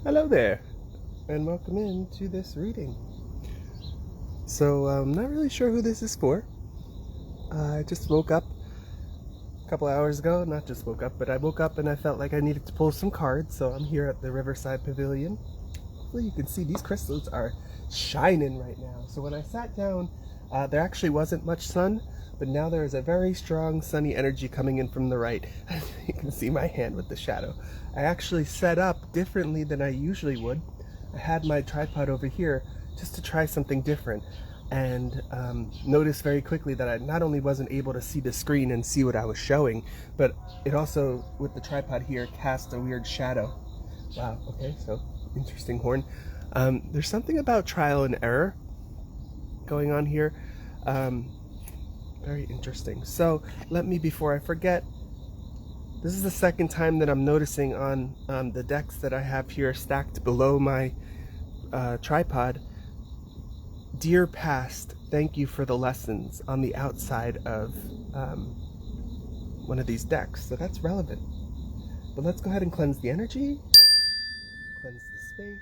Hello there, and welcome in to this reading. So, I'm not really sure who this is for. I just woke up a couple hours ago. Not just woke up, but I woke up and I felt like I needed to pull some cards, so I'm here at the Riverside Pavilion. Hopefully you can see these crystals are shining right now. So when I sat down, there actually wasn't much sun, but now there is a very strong sunny energy coming in from the right. You can see my hand with the shadow. I actually set up differently than I usually would. I had my tripod over here just to try something different, and noticed very quickly that I not only wasn't able to see the screen and see what I was showing, but it also, with the tripod here, cast a weird shadow. Wow, okay, so interesting horn. There's something about trial and error going on here. Very interesting. So let me, before I forget, this is the second time that I'm noticing on the decks that I have here stacked below my tripod, "Dear Past, thank you for the lessons," on the outside of one of these decks. So that's relevant. But let's go ahead and cleanse the energy, cleanse the space,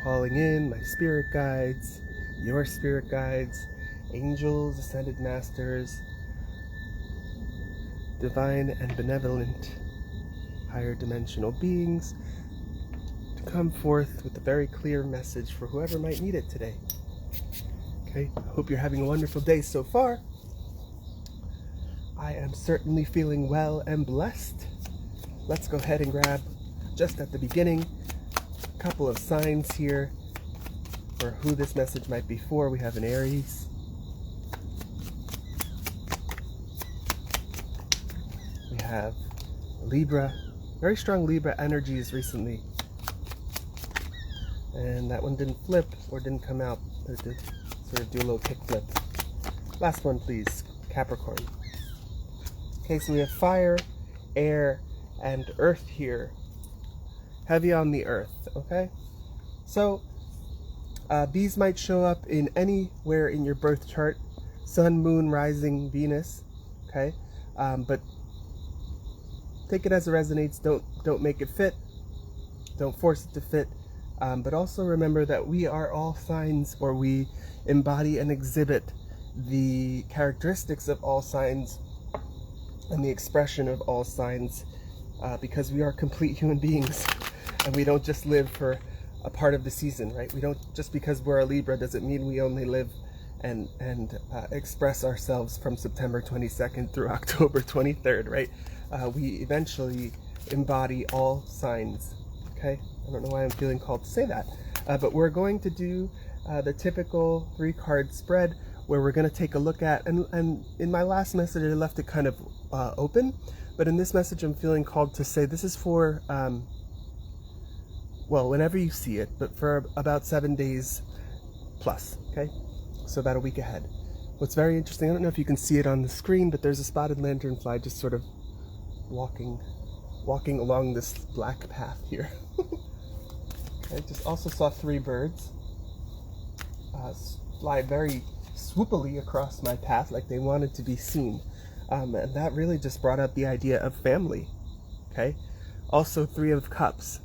calling in my spirit guides, your spirit guides, angels, ascended masters, divine and benevolent higher dimensional beings, to come forth with a very clear message for whoever might need it today. Okay, I hope you're having a wonderful day so far. I am certainly feeling well and blessed. Let's go ahead and grab, just at the beginning, a couple of signs here for who this message might be for. We have an Aries, we have Libra, very strong Libra energies recently, and that one didn't flip or didn't come out, but it did sort of do a little kick flip. Last one, please, Capricorn. Okay, so we have fire, air, and earth here. Heavy on the earth, okay? So these might show up in anywhere in your birth chart: sun, moon, rising, Venus, okay? But take it as it resonates. Don't make it fit. Don't force it to fit. But also remember that we are all signs, or we embody and exhibit the characteristics of all signs and the expression of all signs, because we are complete human beings, and we don't just live for a part of the season, right? We don't, just because we're a Libra doesn't mean we only live and express ourselves from September 22nd through October 23rd, right? We eventually embody all signs, okay? I don't know why I'm feeling called to say that, but we're going to do the typical 3-card spread, where we're going to take a look at, and in my last message I left it kind of open, but in this message I'm feeling called to say this is for, well, whenever you see it, but for about 7 days plus, okay? So about a week ahead. What's very interesting, I don't know if you can see it on the screen, but there's a spotted lanternfly just sort of walking along this black path here. I just also saw 3 birds fly very swoopily across my path, like they wanted to be seen, and that really just brought up the idea of family. Okay, also 3 of cups,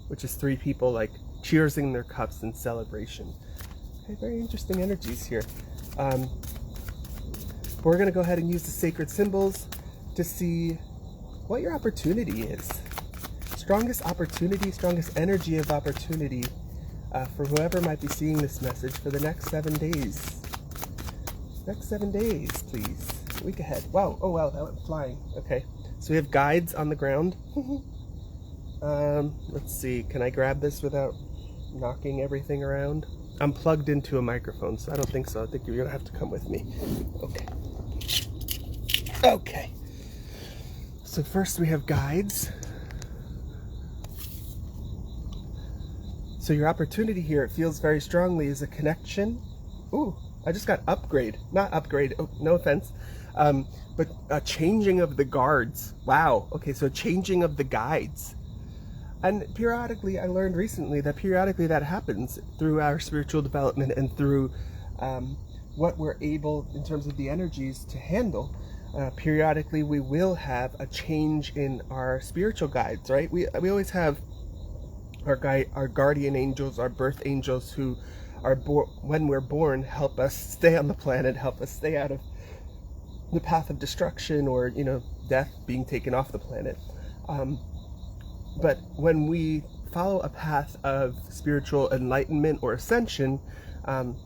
which is 3 people like cheersing their cups in celebration. Okay, very interesting energies here. We're going to go ahead and use the sacred symbols to see what your opportunity is. Strongest opportunity, strongest energy of opportunity for whoever might be seeing this message for the next 7 days. Next 7 days, please. A week ahead. Wow, oh wow, that went flying. Okay, so we have guides on the ground. Let's see, can I grab this without knocking everything around? I'm plugged into a microphone, so I don't think so. I think you're gonna have to come with me. Okay. Okay. So first we have guides. So your opportunity here, it feels very strongly, is a connection. Ooh, I just got upgrade. Not upgrade, oh, no offense. But a changing of the guards. Wow, okay, so changing of the guides. And periodically, I learned recently that periodically that happens through our spiritual development and through what we're able, in terms of the energies, to handle. periodically we will have a change in our spiritual guides, right? We always have our guardian angels, our birth angels, who are when we're born, help us stay on the planet, help us stay out of the path of destruction or, death, being taken off the planet. But when we follow a path of spiritual enlightenment or ascension,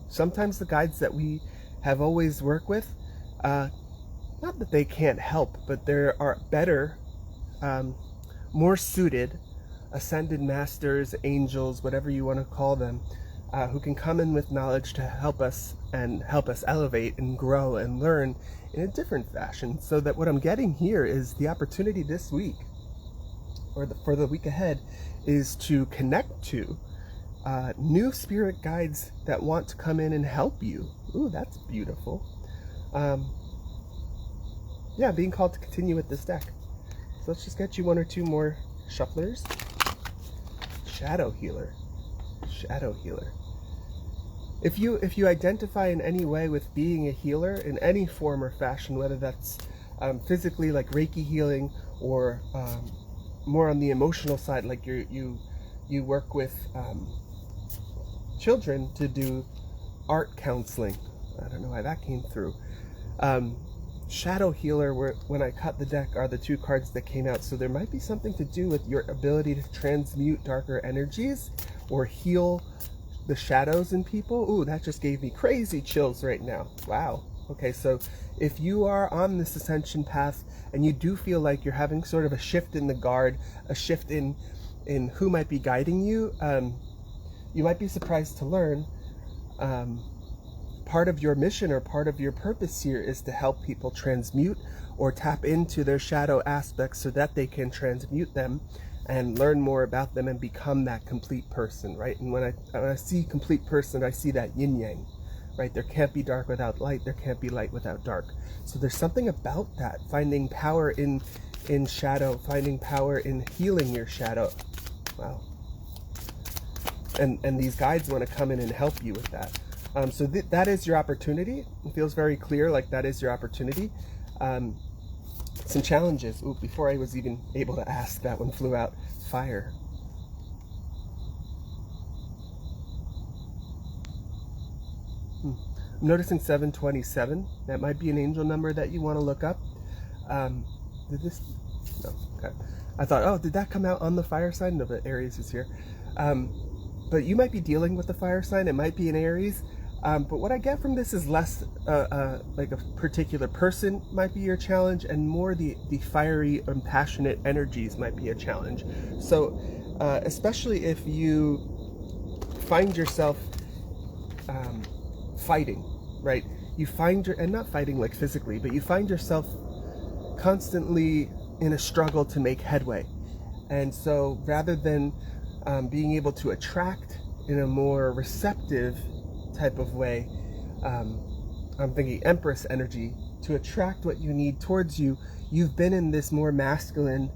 sometimes the guides that we have always worked with, not that they can't help, but there are better, more suited ascended masters, angels, whatever you want to call them, who can come in with knowledge to help us elevate and grow and learn in a different fashion. So that what I'm getting here is the opportunity this week, or for the week ahead, is to connect to new spirit guides that want to come in and help you. Ooh, that's beautiful. Yeah, being called to continue with this deck. So let's just get you one or two more shufflers. Shadow Healer. Shadow Healer. If you identify in any way with being a healer in any form or fashion, whether that's physically, like Reiki healing, or more on the emotional side, like you work with children to do art counseling. I don't know why that came through. Shadow Healer, when I cut the deck, are the two cards that came out. So there might be something to do with your ability to transmute darker energies or heal the shadows in people. Ooh, that just gave me crazy chills right now. Wow. Okay, so if you are on this ascension path and you do feel like you're having sort of a shift in the guard, a shift in who might be guiding you, you might be surprised to learn part of your mission or part of your purpose here is to help people transmute or tap into their shadow aspects so that they can transmute them and learn more about them and become that complete person, right? And when I see complete person, I see that yin yang, right? There can't be dark without light. There can't be light without dark. So there's something about that, finding power in shadow, finding power in healing your shadow. Wow. And these guides want to come in and help you with that. So that is your opportunity. It feels very clear, like that is your opportunity. Some challenges. Ooh, before I was even able to ask, that one flew out. Fire. I'm noticing 727. That might be an angel number that you want to look up. Did this? No. Okay. I thought, oh, did that come out on the fire sign? No, but Aries is here. But you might be dealing with the fire sign. It might be an Aries. But what I get from this is less like a particular person might be your challenge, and more the fiery and passionate energies might be a challenge. So especially if you find yourself fighting, right? You find and not fighting like physically, but you find yourself constantly in a struggle to make headway. And so rather than being able to attract in a more receptive type of way, I'm thinking Empress energy, to attract what you need towards you, you've been in this more masculine,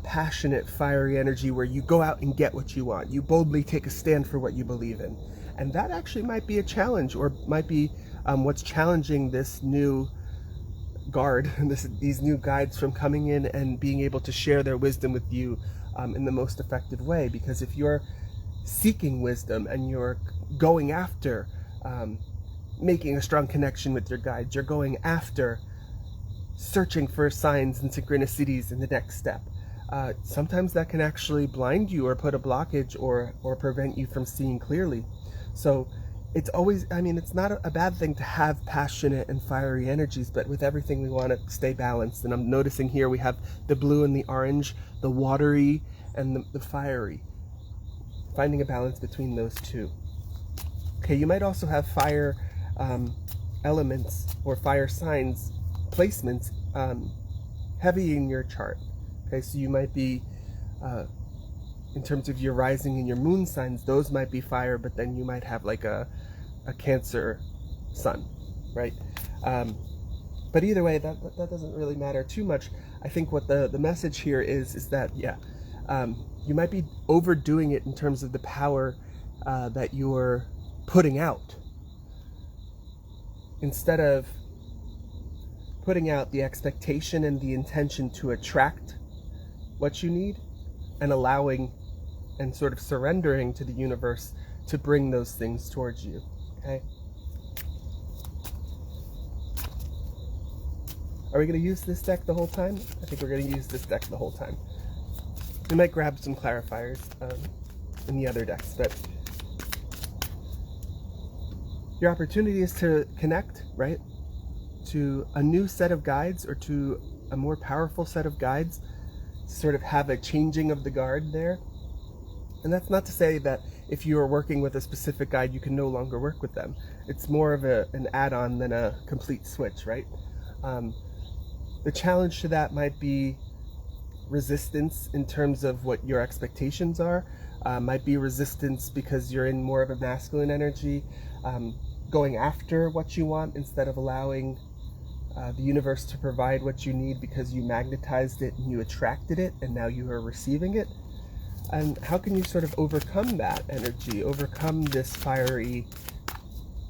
passionate, fiery energy where you go out and get what you want. You boldly take a stand for what you believe in. And that actually might be a challenge, or might be what's challenging this new guard, these new guides from coming in and being able to share their wisdom with you in the most effective way. Because if you're seeking wisdom and you're going after making a strong connection with your guides, you're going after searching for signs and synchronicities in the next step, sometimes that can actually blind you or put a blockage or prevent you from seeing clearly. So it's always, I mean, it's not a bad thing to have passionate and fiery energies, but with everything we want to stay balanced. And I'm noticing here we have the blue and the orange, the watery and the fiery. Finding a balance between those two. Okay, you might also have fire elements or fire signs placements heavy in your chart. Okay, so you might be, in terms of your rising and your moon signs, those might be fire, but then you might have like a Cancer sun, right? But either way, that doesn't really matter too much. I think what the message here is that, yeah, you might be overdoing it in terms of the power that you're putting out, instead of putting out the expectation and the intention to attract what you need, and allowing and sort of surrendering to the universe to bring those things towards you. Okay? Are we going to use this deck the whole time? I think we're going to use this deck the whole time. We might grab some clarifiers in the other decks, but your opportunity is to connect, right, to a new set of guides, or to a more powerful set of guides, sort of have a changing of the guard there. And that's not to say that if you are working with a specific guide, you can no longer work with them. It's more of an add-on than a complete switch, right? The challenge to that might be resistance in terms of what your expectations are. Might be resistance because you're in more of a masculine energy, going after what you want instead of allowing the universe to provide what you need because you magnetized it and you attracted it and now you are receiving it. And how can you sort of overcome that energy, overcome this fiery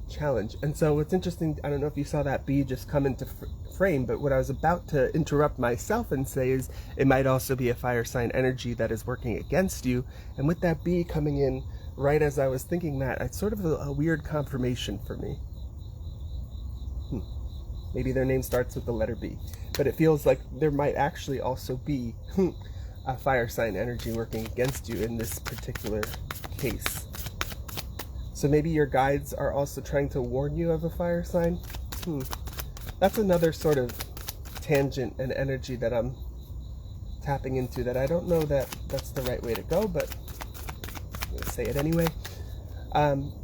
challenge? And so what's interesting, I don't know if you saw that bee just come into frame, but what I was about to interrupt myself and say is it might also be a fire sign energy that is working against you. And with that bee coming in right as I was thinking that, it's sort of a weird confirmation for me. Maybe their name starts with the letter B, but it feels like there might actually also be a fire sign energy working against you in this particular case. So maybe your guides are also trying to warn you of a fire sign. That's another sort of tangent and energy that I'm tapping into that I don't know that that's the right way to go, but I'm going to say it anyway.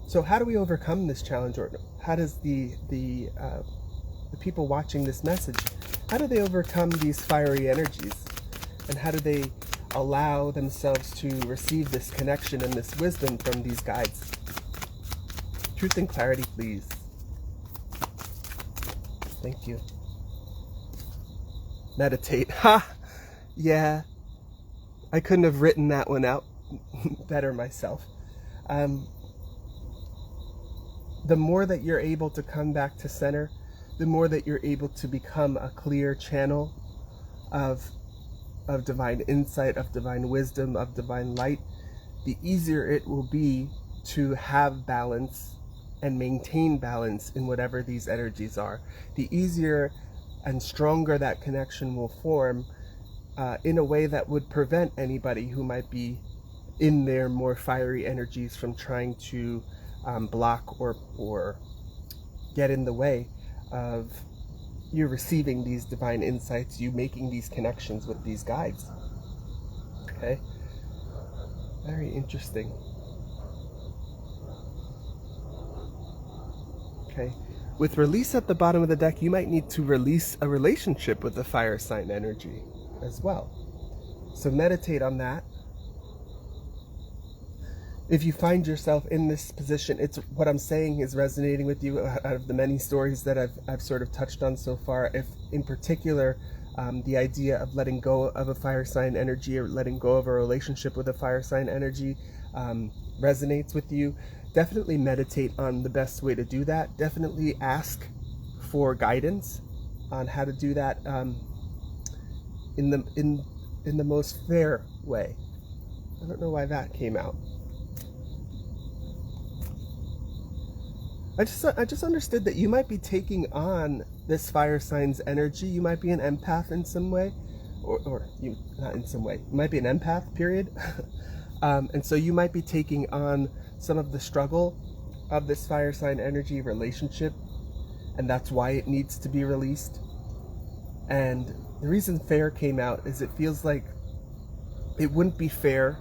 So how do we overcome this challenge, or how does the people watching this message, how do they overcome these fiery energies? And how do they allow themselves to receive this connection and this wisdom from these guides? Truth and clarity, please. Thank you. Meditate. Ha! Yeah. I couldn't have written that one out better myself. The more that you're able to come back to center, the more that you're able to become a clear channel of divine insight, of divine wisdom, of divine light, the easier it will be to have balance and maintain balance in whatever these energies are. The easier and stronger that connection will form in a way that would prevent anybody who might be in their more fiery energies from trying to block or get in the way of you receiving these divine insights, you making these connections with these guides. Okay? Very interesting. Okay. With release at the bottom of the deck, you might need to release a relationship with the fire sign energy as well. So meditate on that. If you find yourself in this position, it's what I'm saying is resonating with you out of the many stories that I've sort of touched on so far. If in particular, the idea of letting go of a fire sign energy or letting go of a relationship with a fire sign energy resonates with you, definitely meditate on the best way to do that. Definitely ask for guidance on how to do that in the most fair way. I don't know why that came out. I just understood that you might be taking on this fire sign's energy. You might be an empath in some way, or you not in some way. You might be an empath, period. And so you might be taking on some of the struggle of this fire sign energy relationship, and that's why it needs to be released. And the reason fair came out is it feels like it wouldn't be fair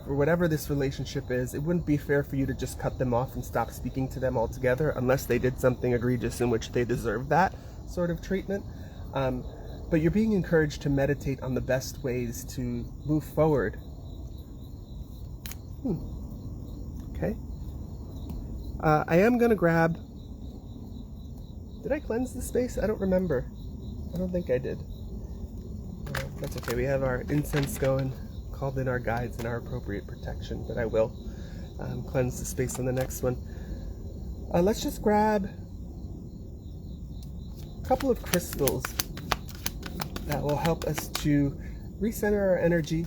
for whatever this relationship is. It wouldn't be fair for you to just cut them off and stop speaking to them altogether unless they did something egregious in which they deserve that sort of treatment. But you're being encouraged to meditate on the best ways to move forward. Okay. I am going to grab... Did I cleanse the space? I don't remember. I don't think I did. That's okay. We have our incense going. Called in our guides and our appropriate protection, but I will cleanse the space on the next one. Let's just grab a couple of crystals that will help us to recenter our energy,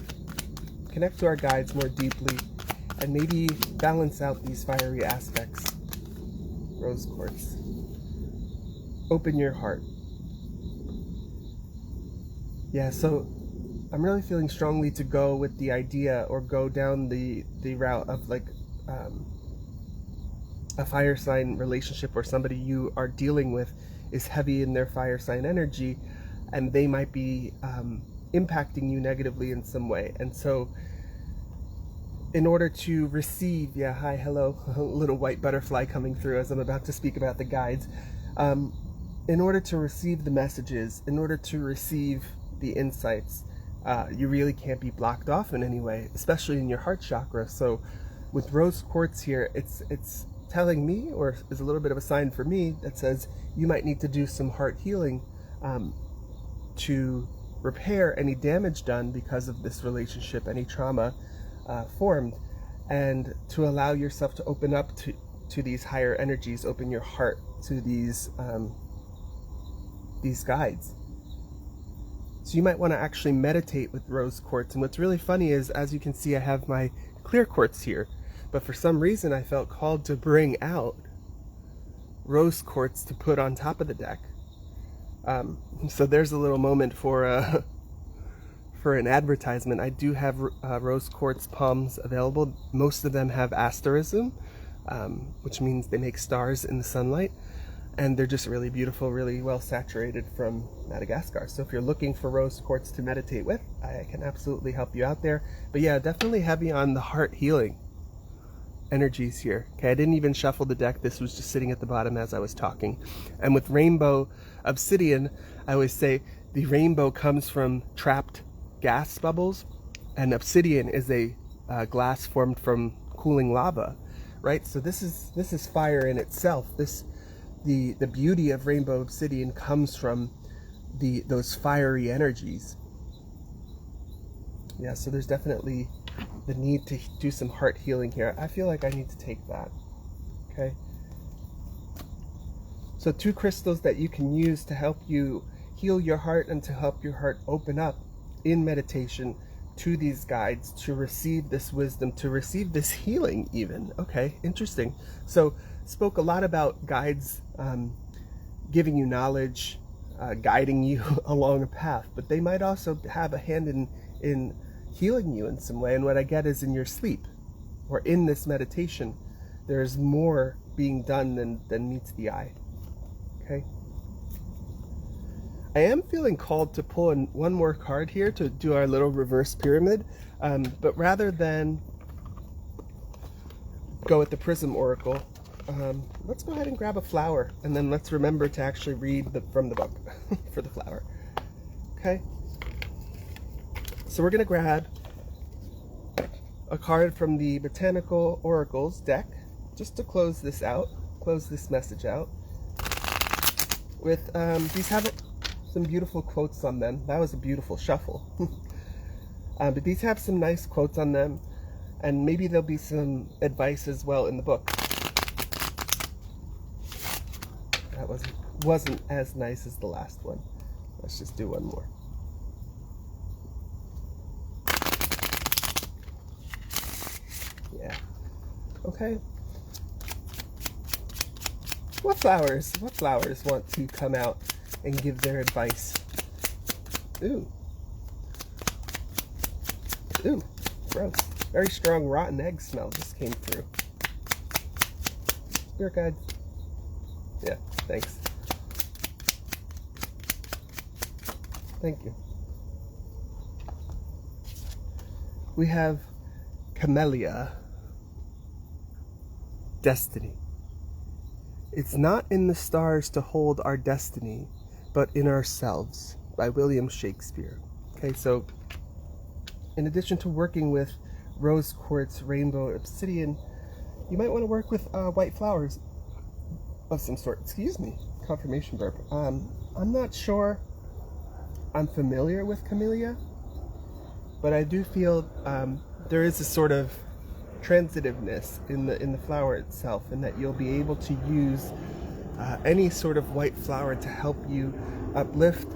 connect to our guides more deeply, and maybe balance out these fiery aspects. Rose quartz. Open your heart. Yeah, so I'm really feeling strongly to go with the idea, or go down the route of like a fire sign relationship, or somebody you are dealing with is heavy in their fire sign energy, and they might be impacting you negatively in some way. And so in order to receive, yeah, hi, hello, a little white butterfly coming through as I'm about to speak about the guides. In order to receive the messages, in order to receive the insights, you really can't be blocked off in any way, especially in your heart chakra. So with rose quartz here, it's telling me, or is a little bit of a sign for me, that says you might need to do some heart healing to repair any damage done because of this relationship, any trauma formed, and to allow yourself to open up to these higher energies, open your heart to these guides. So you might want to actually meditate with rose quartz. And what's really funny is, as you can see, I have my clear quartz here, but for some reason I felt called to bring out rose quartz to put on top of the deck. So there's a little moment for an advertisement. I do have rose quartz palms available. Most of them have asterism, which means they make stars in the sunlight, and they're just really beautiful, really well saturated from Madagascar. So if you're looking for rose quartz to meditate with, I can absolutely help you out there. But yeah, definitely heavy on the heart healing energies here. Okay, I didn't even shuffle the deck. This was just sitting at the bottom as I was talking. And with rainbow obsidian, I always say the rainbow comes from trapped gas bubbles, and obsidian is a glass formed from cooling lava, right? So this is fire in itself. The beauty of rainbow obsidian comes from those fiery energies. Yeah, so there's definitely the need to do some heart healing here. I feel like I need to take that. Okay. So 2 crystals that you can use to help you heal your heart and to help your heart open up in meditation to these guides, to receive this wisdom, to receive this healing even. Okay, interesting. So spoke a lot about guides giving you knowledge, guiding you along a path, but they might also have a hand in healing you in some way. And what I get is, in your sleep or in this meditation, there's more being done than meets the eye. Okay. I am feeling called to pull in one more card here to do our little reverse pyramid, but rather than go with the Prism Oracle, let's go ahead and grab a flower, and then let's remember to actually read from the book for the flower. Okay? So we're going to grab a card from the Botanical Oracles deck, just to close this out, close this message out. With these have some beautiful quotes on them. That was a beautiful shuffle. But these have some nice quotes on them, and maybe there'll be some advice as well in the book. That wasn't as nice as the last one. Let's just do one more. Yeah. Okay. What flowers want to come out and give their advice? Ooh. Ooh, gross. Very strong rotten egg smell just came through. Spirit guides. Yeah, thanks. Thank you. We have Camellia. Destiny. It's not in the stars to hold our destiny, but in ourselves, by William Shakespeare. Okay, so in addition to working with rose quartz, rainbow obsidian, you might want to work with white flowers of some sort. Excuse me, confirmation burp. I'm not sure I'm familiar with camellia, but I do feel there is a sort of transitiveness in the flower itself, and that you'll be able to use any sort of white flower to help you uplift,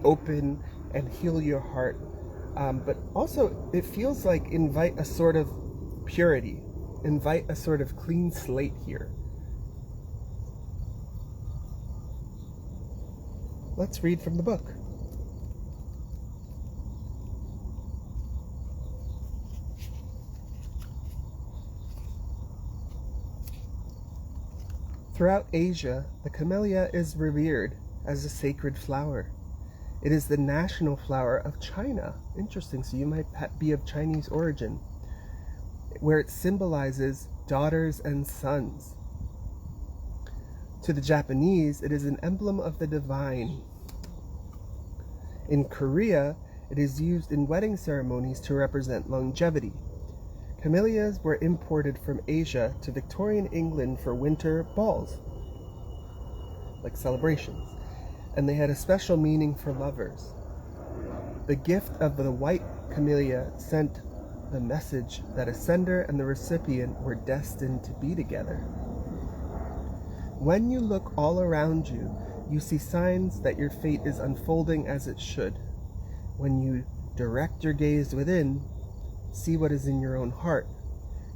open, and heal your heart. But also, it feels like invite a sort of purity, invite a sort of clean slate here. Let's read from the book. Throughout Asia, the camellia is revered as a sacred flower. It is the national flower of China. Interesting, so you might be of Chinese origin, where it symbolizes daughters and sons. To the Japanese, it is an emblem of the divine. In Korea, it is used in wedding ceremonies to represent longevity. Camellias were imported from Asia to Victorian England for winter balls, like celebrations, and they had a special meaning for lovers. The gift of the white camellia sent the message that a sender and the recipient were destined to be together. When you look all around you, you see signs that your fate is unfolding as it should. When you direct your gaze within, see what is in your own heart,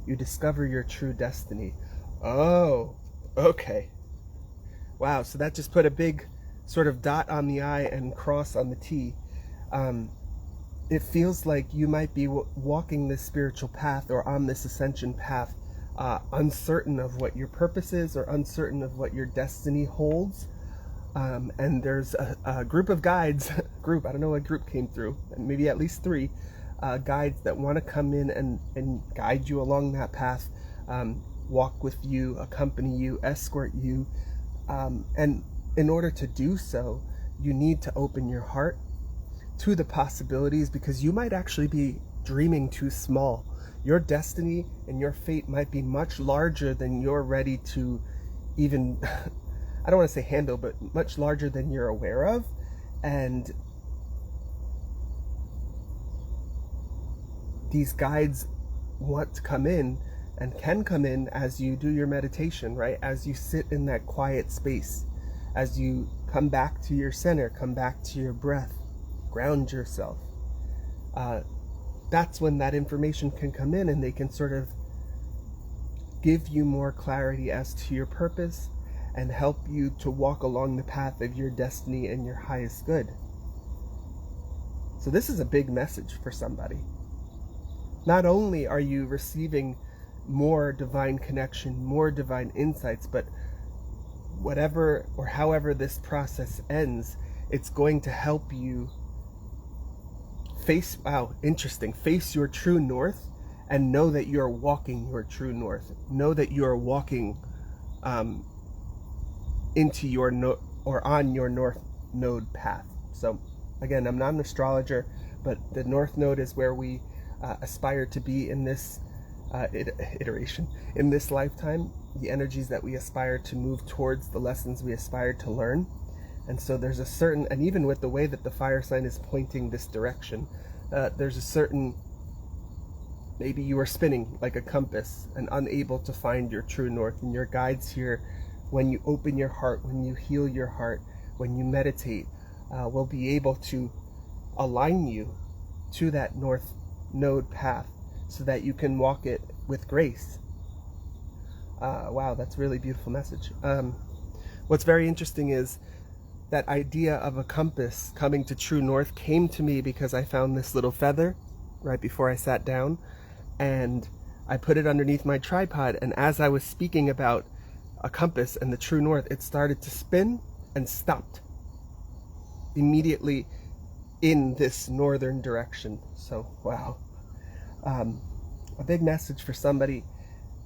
you discover your true destiny. Oh, okay. Wow, so that just put a big sort of dot on the I and cross on the T. It feels like you might be walking this spiritual path or on this ascension path, uncertain of what your purpose is or uncertain of what your destiny holds. And there's a group of guides, I don't know what group came through, maybe at least 3 guides that want to come in and guide you along that path, walk with you, accompany you, escort you. And in order to do so, you need to open your heart to the possibilities, because you might actually be dreaming too small. Your destiny and your fate might be much larger than you're ready to even, I don't want to say handle, but much larger than you're aware of. And these guides want to come in and can come in as you do your meditation, right? As you sit in that quiet space, as you come back to your center, come back to your breath, ground yourself. That's when that information can come in and they can sort of give you more clarity as to your purpose and help you to walk along the path of your destiny and your highest good. So this is a big message for somebody. Not only are you receiving more divine connection, more divine insights, but whatever or however this process ends, it's going to help you face your true north and know that you're walking your true north. Know that you're walking into your on your north node path. So again, I'm not an astrologer, but the north node is where we aspire to be in this iteration, in this lifetime, the energies that we aspire to move towards, the lessons we aspire to learn. And so there's a certain, and even with the way that the fire sign is pointing this direction, there's a certain, maybe you are spinning like a compass and unable to find your true north. And your guides here, when you open your heart, when you heal your heart, when you meditate, will be able to align you to that north node path so that you can walk it with grace. Wow, that's a really beautiful message. What's very interesting is that idea of a compass coming to true north came to me because I found this little feather right before I sat down, and I put it underneath my tripod, and as I was speaking about a compass and the true north, it started to spin and stopped immediately in this northern direction. So wow, a big message for somebody.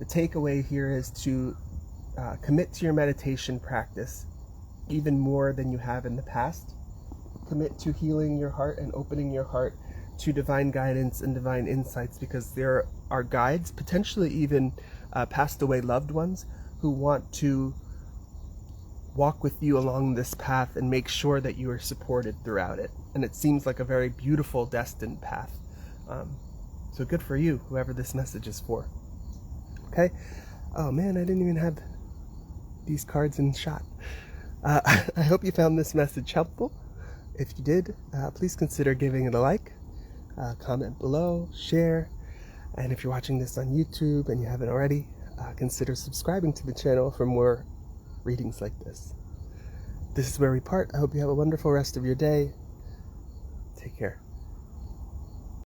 The takeaway here is to commit to your meditation practice even more than you have in the past. Commit to healing your heart and opening your heart to divine guidance and divine insights, because there are guides, potentially even passed away loved ones, who want to walk with you along this path and make sure that you are supported throughout it. And it seems like a very beautiful, destined path. So good for you, whoever this message is for. Okay? Oh man, I didn't even have these cards in shot. I hope you found this message helpful. If you did, please consider giving it a like, comment below, share, and if you're watching this on YouTube and you haven't already, consider subscribing to the channel for more readings like this. This is where we part. I hope you have a wonderful rest of your day. Take care.